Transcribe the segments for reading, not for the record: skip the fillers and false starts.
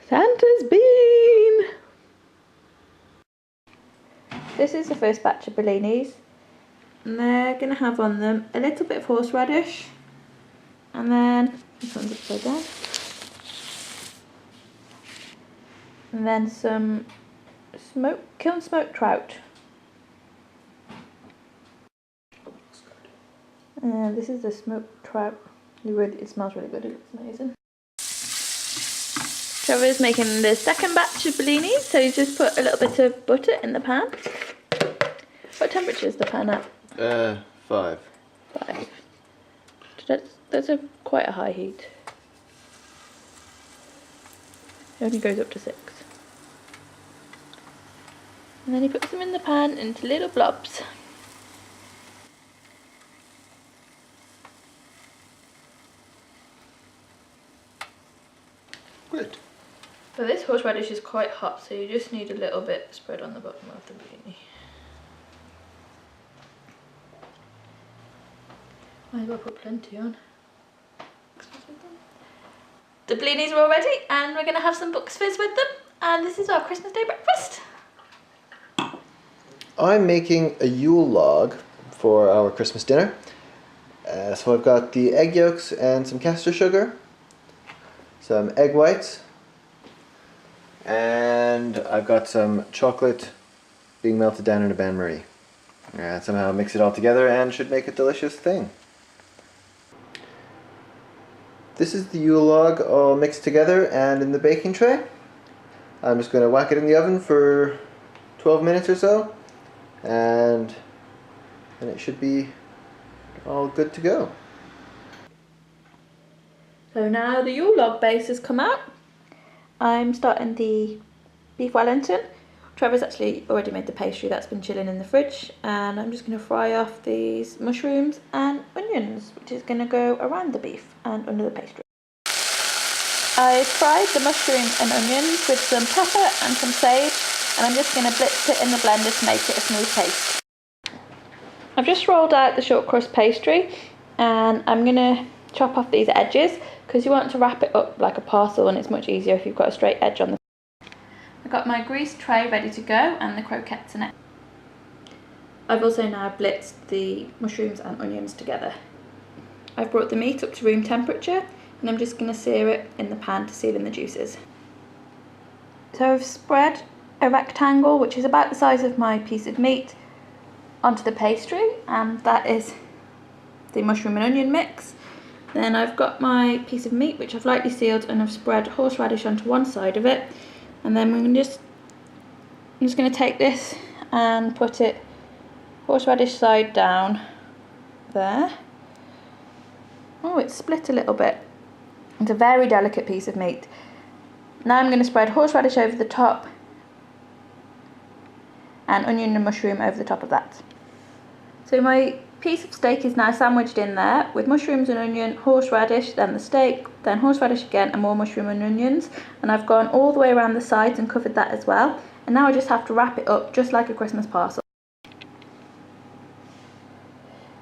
Santa's bean! This is the first batch of bellinis. And they're going to have on them a little bit of horseradish. And then, this one's upside down. And then some kiln smoked trout. And this is the smoked trout. It smells really good, it looks amazing. Trevor's making the second batch of bellinis, so he's just put a little bit of butter in the pan. What temperature is the pan at? 5. 5. That's quite a high heat. It only goes up to 6. And then he puts them in the pan into little blobs. Good. So this horseradish is quite hot, so you just need a little bit spread on the bottom of the bellini. Might as well put plenty on. The bellinis are all ready and we're going to have some Bucks Fizz with them. And this is our Christmas Day breakfast. I'm making a Yule log for our Christmas dinner. So I've got the egg yolks and some caster sugar, some egg whites, and I've got some chocolate being melted down in a bain-marie. Somehow mix it all together and should make a delicious thing. This is the Yule log all mixed together and in the baking tray. I'm just going to whack it in the oven for 12 minutes or so, and then it should be all good to go. So now the Yule log base has come out. I'm starting the beef Wellington. Trevor's actually already made the pastry that's been chilling in the fridge, and I'm just going to fry off these mushrooms and onions, which is going to go around the beef and under the pastry. I fried the mushrooms and onions with some pepper and some sage, and I'm just going to blitz it in the blender to make it a smooth paste. I've just rolled out the short crust pastry, and I'm going to chop off these edges because you want to wrap it up like a parcel, and it's much easier if you've got a straight edge on the. I've got my greased tray ready to go and the croquettes in it. I've also now blitzed the mushrooms and onions together. I've brought the meat up to room temperature and I'm just going to sear it in the pan to seal in the juices. So I've spread a rectangle, which is about the size of my piece of meat, onto the pastry, and that is the mushroom and onion mix. Then I've got my piece of meat, which I've lightly sealed, and I've spread horseradish onto one side of it. And then I'm just going to take this and put it horseradish side down there. Oh, it's split a little bit. It's a very delicate piece of meat. Now I'm going to spread horseradish over the top and onion and mushroom over the top of that. So my piece of steak is now sandwiched in there with mushrooms and onion, horseradish, then the steak, then horseradish again and more mushroom and onions, and I've gone all the way around the sides and covered that as well, and now I just have to wrap it up just like a Christmas parcel.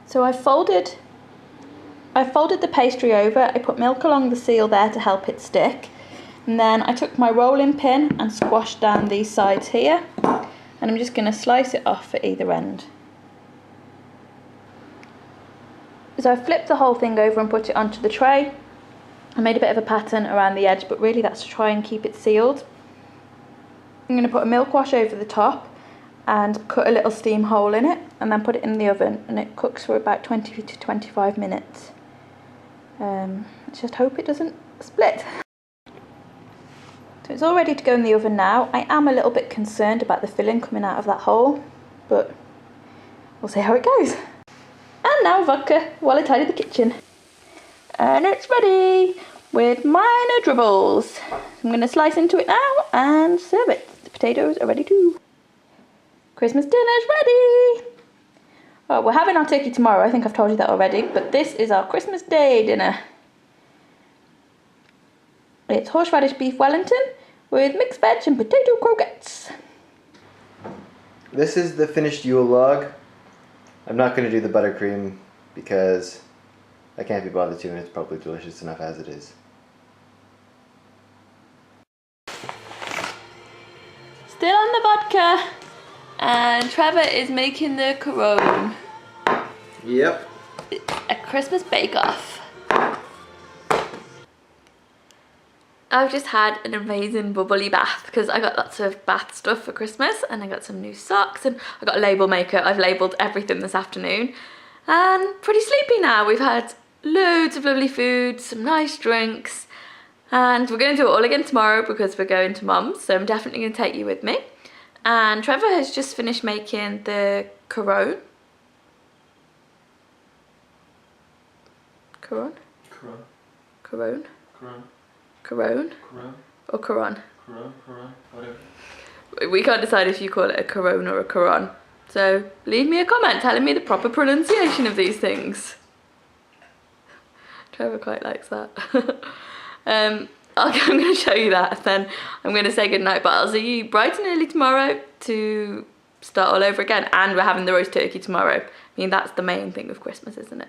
So I folded the pastry over, I put milk along the seal there to help it stick, and then I took my rolling pin and squashed down these sides here, and I'm just going to slice it off at either end. So I flipped the whole thing over and put it onto the tray. I made a bit of a pattern around the edge, but really that's to try and keep it sealed. I'm going to put a milk wash over the top and cut a little steam hole in it, and then put it in the oven, and it cooks for about 20 to 25 minutes. Let's just hope it doesn't split. So it's all ready to go in the oven now. I am a little bit concerned about the filling coming out of that hole, but we'll see how it goes. And now vodka while I tidy the kitchen. And it's ready with minor dribbles. I'm going to slice into it now and serve it. The potatoes are ready too. Christmas dinner's ready. Oh, we're having our turkey tomorrow. I think I've told you that already. But this is our Christmas Day dinner. It's horseradish beef Wellington with mixed veg and potato croquettes. This is the finished Yule log. I'm not going to do the buttercream because I can't be bothered to, and it's probably delicious enough as it is. still on the vodka. And Trevor is making the Corona. Yep. A Christmas bake-off. I've just had an amazing bubbly bath because I got lots of bath stuff for Christmas, and I got some new socks, and I got a label maker. I've labelled everything this afternoon, and pretty sleepy now. We've had loads of lovely food, some nice drinks, and we're going to do it all again tomorrow because we're going to Mum's, so I'm definitely going to take you with me. And Trevor has just finished making the Corona. Corona? Corona? Corona? Or Coron? Whatever. We can't decide if you call it a Corona or a Coron. So leave me a comment telling me the proper pronunciation of these things. Trevor quite likes that. I'm going to show you that, then I'm going to say goodnight, but I'll see you bright and early tomorrow to start all over again. And we're having the roast turkey tomorrow. I mean, that's the main thing of Christmas, isn't it?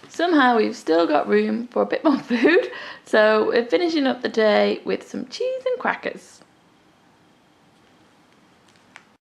Somehow we've still got room for a bit more food, so we're finishing up the day with some cheese and crackers.